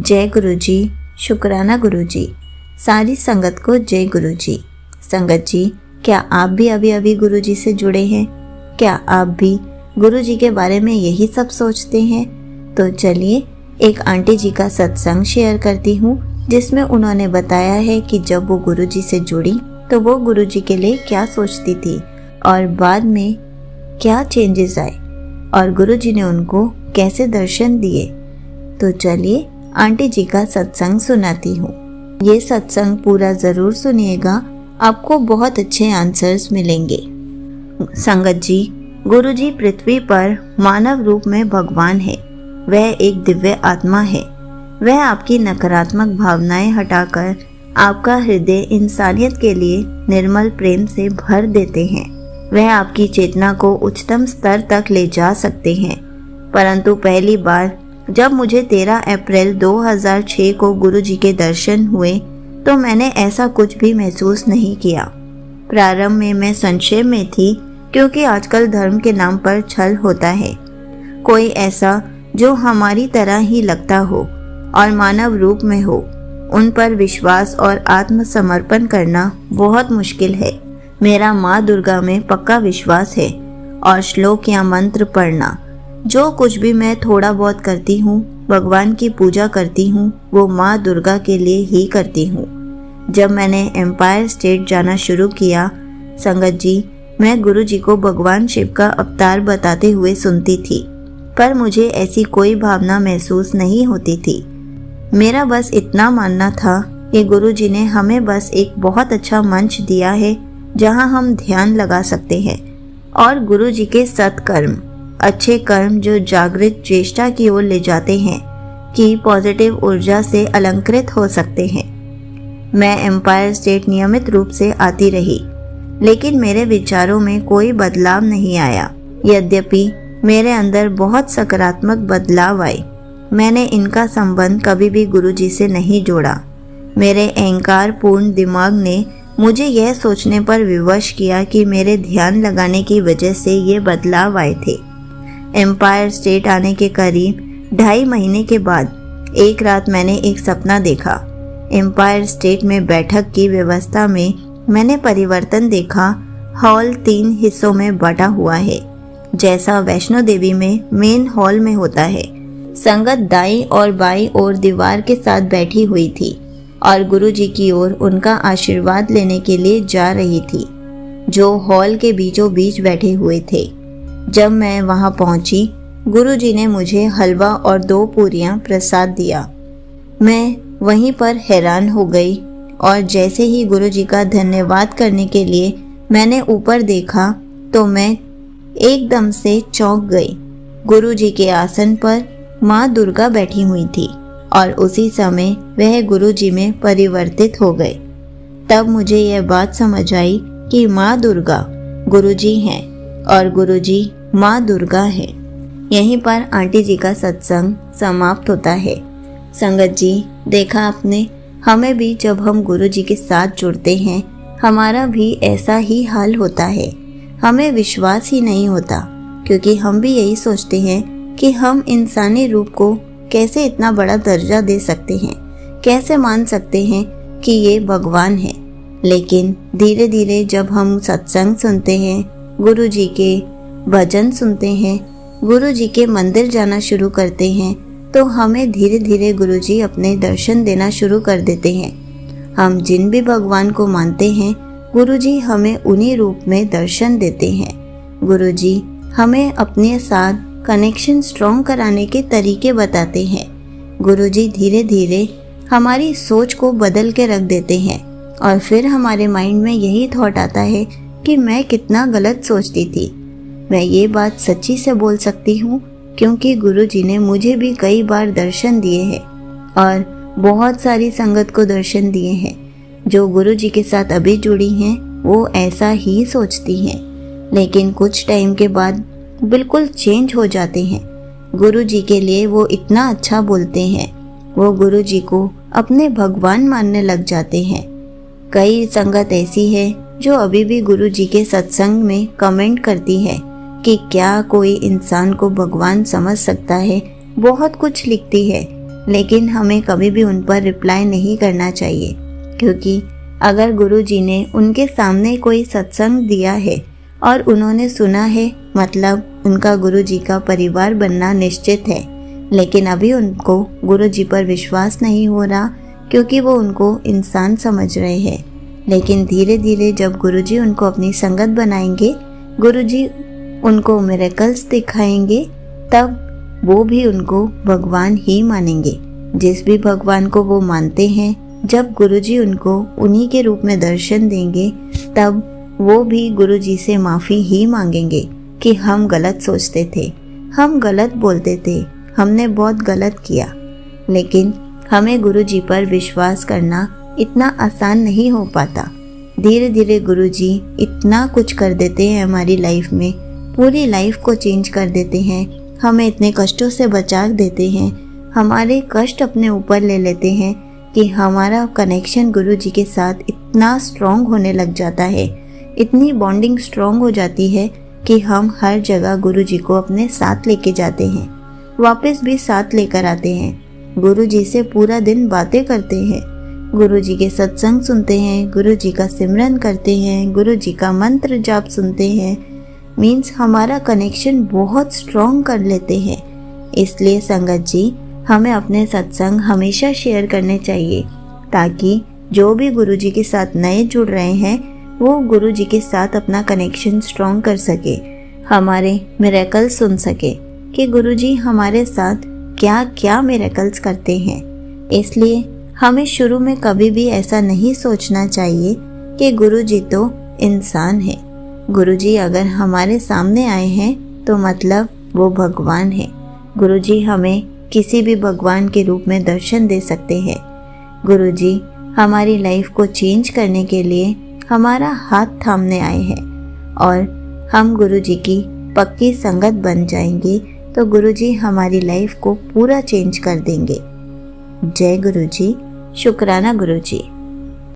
जय गुरु जी, शुक्राना गुरु जी। सारी संगत को जय गुरु जी। संगत जी, क्या आप भी अभी गुरु जी से जुड़े हैं? क्या आप भी गुरु जी के बारे में यही सब सोचते हैं? तो चलिए एक आंटी जी का सत्संग शेयर करती हूँ, जिसमें उन्होंने बताया है कि जब वो गुरु जी से जुड़ी तो वो गुरु जी के लिए क्या सोचती थी और बाद में क्या चेंजेस आए और गुरु जी ने उनको कैसे दर्शन दिए। तो चलिए आंटी जी का सत्संग सुनाती हूँ। ये सत्संग पूरा ज़रूर सुनिएगा, आपको बहुत अच्छे आंसर्स मिलेंगे। संगत जी, गुरु जी पृथ्वी पर मानव रूप में भगवान है। वह एक दिव्य आत्मा है। वह आपकी नकारात्मक भावनाएं हटाकर आपका हृदय इंसानियत के लिए निर्मल प्रेम से भर देते हैं। वह आपकी चेतना को उच्चतम स्तर तक ले जा सकते हैं। परंतु पहली बार जब मुझे 13 अप्रैल 2006 को गुरु जी के दर्शन हुए तो मैंने ऐसा कुछ भी महसूस नहीं किया। प्रारंभ में मैं संशय में थी, क्योंकि आजकल धर्म के नाम पर छल होता है। कोई ऐसा जो हमारी तरह ही लगता हो और मानव रूप में हो, उन पर विश्वास और आत्मसमर्पण करना बहुत मुश्किल है। मेरा माँ दुर्गा में पक्का विश्वास है और श्लोक या मंत्र पढ़ना, जो कुछ भी मैं थोड़ा बहुत करती हूँ, भगवान की पूजा करती हूँ, वो माँ दुर्गा के लिए ही करती हूँ। जब मैंने एम्पायर स्टेट जाना शुरू किया, संगत जी, मैं गुरु जी को भगवान शिव का अवतार बताते हुए सुनती थी, पर मुझे ऐसी कोई भावना महसूस नहीं होती थी। मेरा बस इतना मानना था कि गुरु जी ने हमें बस एक बहुत अच्छा मंच दिया है जहाँ हम ध्यान लगा सकते हैं और गुरु जी के सत्कर्म, अच्छे कर्म जो जागृत चेष्टा की ओर ले जाते हैं, कि पॉजिटिव ऊर्जा से अलंकृत हो सकते हैं। मैं एम्पायर स्टेट नियमित रूप से आती रही, लेकिन मेरे विचारों में कोई बदलाव नहीं आया। यद्यपि मेरे अंदर बहुत सकारात्मक बदलाव आए, मैंने इनका संबंध कभी भी गुरु जी से नहीं जोड़ा। मेरे अहंकार पूर्ण दिमाग ने मुझे यह सोचने पर विवश किया कि मेरे ध्यान लगाने की वजह से ये बदलाव आए थे। एम्पायर स्टेट आने के करीब 2.5 महीने के बाद एक रात मैंने एक सपना देखा। एम्पायर स्टेट में बैठक की व्यवस्था में मैंने परिवर्तन देखा। हॉल 3 हिस्सों में बटा हुआ है, जैसा वैष्णो देवी में मेन हॉल में होता है। संगत दाईं और बाईं ओर दीवार के साथ बैठी हुई थी और गुरु जी की ओर उनका आशीर्वाद लेने के लिए जा रही थी, जो हॉल के बीचों बीच बैठे हुए थे। जब मैं वहां पहुंची, गुरु जी ने मुझे हलवा और 2 पूरियां प्रसाद दिया। मैं वहीं पर हैरान हो गई और जैसे ही गुरु जी का धन्यवाद करने के लिए मैंने ऊपर देखा तो मैं एकदम से चौंक गई। गुरु जी के आसन पर माँ दुर्गा बैठी हुई थी और उसी समय वह गुरु जी में परिवर्तित हो गए। तब मुझे यह बात समझ आई कि माँ दुर्गा गुरु जी हैं और गुरु जी माँ दुर्गा है। यहीं पर आंटी जी का सत्संग समाप्त होता है। संगत जी, देखा आपने, हमें भी जब हम गुरु जी के साथ जुड़ते हैं, हमारा भी ऐसा ही हाल होता है। हमें विश्वास ही नहीं होता, क्योंकि हम भी यही सोचते हैं कि हम इंसानी रूप को कैसे इतना बड़ा दर्जा दे सकते हैं, कैसे मान सकते हैं कि ये भगवान है। लेकिन धीरे धीरे जब हम सत्संग सुनते हैं, गुरु जी के भजन सुनते हैं, गुरु जी के मंदिर जाना शुरू करते हैं, तो हमें धीरे धीरे गुरु जी अपने दर्शन देना शुरू कर देते हैं। हम जिन भी भगवान को मानते हैं, गुरु जी हमें उन्हीं रूप में दर्शन देते हैं। गुरु जी हमें अपने साथ कनेक्शन स्ट्रॉन्ग कराने के तरीके बताते हैं। गुरु जी धीरे धीरे हमारी सोच को बदल के रख देते हैं और फिर हमारे माइंड में यही थॉट आता है कि मैं कितना गलत सोचती थी। मैं ये बात सच्ची से बोल सकती हूँ, क्योंकि गुरु जी ने मुझे भी कई बार दर्शन दिए हैं और बहुत सारी संगत को दर्शन दिए हैं। जो गुरु जी के साथ अभी जुड़ी हैं, वो ऐसा ही सोचती हैं, लेकिन कुछ टाइम के बाद बिल्कुल चेंज हो जाते हैं। गुरु जी के लिए वो इतना अच्छा बोलते हैं, वो गुरु जी को अपने भगवान मानने लग जाते हैं। कई संगत ऐसी है जो अभी भी गुरु जी के सत्संग में कमेंट करती है कि क्या कोई इंसान को भगवान समझ सकता है, बहुत कुछ लिखती है। लेकिन हमें कभी भी उन पर रिप्लाई नहीं करना चाहिए, क्योंकि अगर गुरुजी ने उनके सामने कोई सत्संग दिया है और उन्होंने सुना है, मतलब उनका गुरुजी का परिवार बनना निश्चित है। लेकिन अभी उनको गुरुजी पर विश्वास नहीं हो रहा, क्योंकि वो उनको इंसान समझ रहे हैं। लेकिन धीरे धीरे जब गुरुजी उनको अपनी संगत बनाएंगे, गुरुजी उनको मिरेकल्स दिखाएंगे, तब वो भी उनको भगवान ही मानेंगे। जिस भी भगवान को वो मानते हैं, जब गुरुजी उनको उन्हीं के रूप में दर्शन देंगे, तब वो भी गुरुजी से माफ़ी ही मांगेंगे कि हम गलत सोचते थे, हम गलत बोलते थे, हमने बहुत गलत किया। लेकिन हमें गुरुजी पर विश्वास करना इतना आसान नहीं हो पाता। धीरे धीरे गुरुजी इतना कुछ कर देते हैं हमारी लाइफ में, पूरी लाइफ को चेंज कर देते हैं, हमें इतने कष्टों से बचा देते हैं, हमारे कष्ट अपने ऊपर ले लेते हैं कि हमारा कनेक्शन गुरुजी के साथ इतना स्ट्रॉन्ग होने लग जाता है, इतनी बॉन्डिंग स्ट्रॉन्ग हो जाती है कि हम हर जगह गुरुजी को अपने साथ लेके जाते हैं, वापस भी साथ लेकर आते हैं। गुरुजी से पूरा दिन बातें करते हैं, गुरुजी के सत्संग सुनते हैं, गुरुजी का सिमरन करते हैं, गुरुजी का मंत्र जाप सुनते हैं। मीन्स हमारा कनेक्शन बहुत स्ट्रॉन्ग कर लेते हैं। इसलिए संगत जी, हमें अपने सत्संग हमेशा शेयर करने चाहिए, ताकि जो भी गुरुजी के साथ नए जुड़ रहे हैं, वो गुरुजी के साथ अपना कनेक्शन स्ट्रॉन्ग कर सके, हमारे मिरेकल्स सुन सके कि गुरुजी हमारे साथ क्या क्या मिरेकल्स करते हैं। इसलिए हमें शुरू में कभी भी ऐसा नहीं सोचना चाहिए कि गुरुजी तो इंसान है, गुरुजी अगर हमारे सामने आए हैं तो मतलब वो भगवान है। गुरुजी हमें किसी भी भगवान के रूप में दर्शन दे सकते हैं। गुरुजी हमारी लाइफ को चेंज करने के लिए हमारा हाथ थामने आए हैं, और हम गुरुजी की पक्की संगत बन जाएंगे तो गुरुजी हमारी लाइफ को पूरा चेंज कर देंगे। जय गुरुजी, शुक्राना गुरुजी।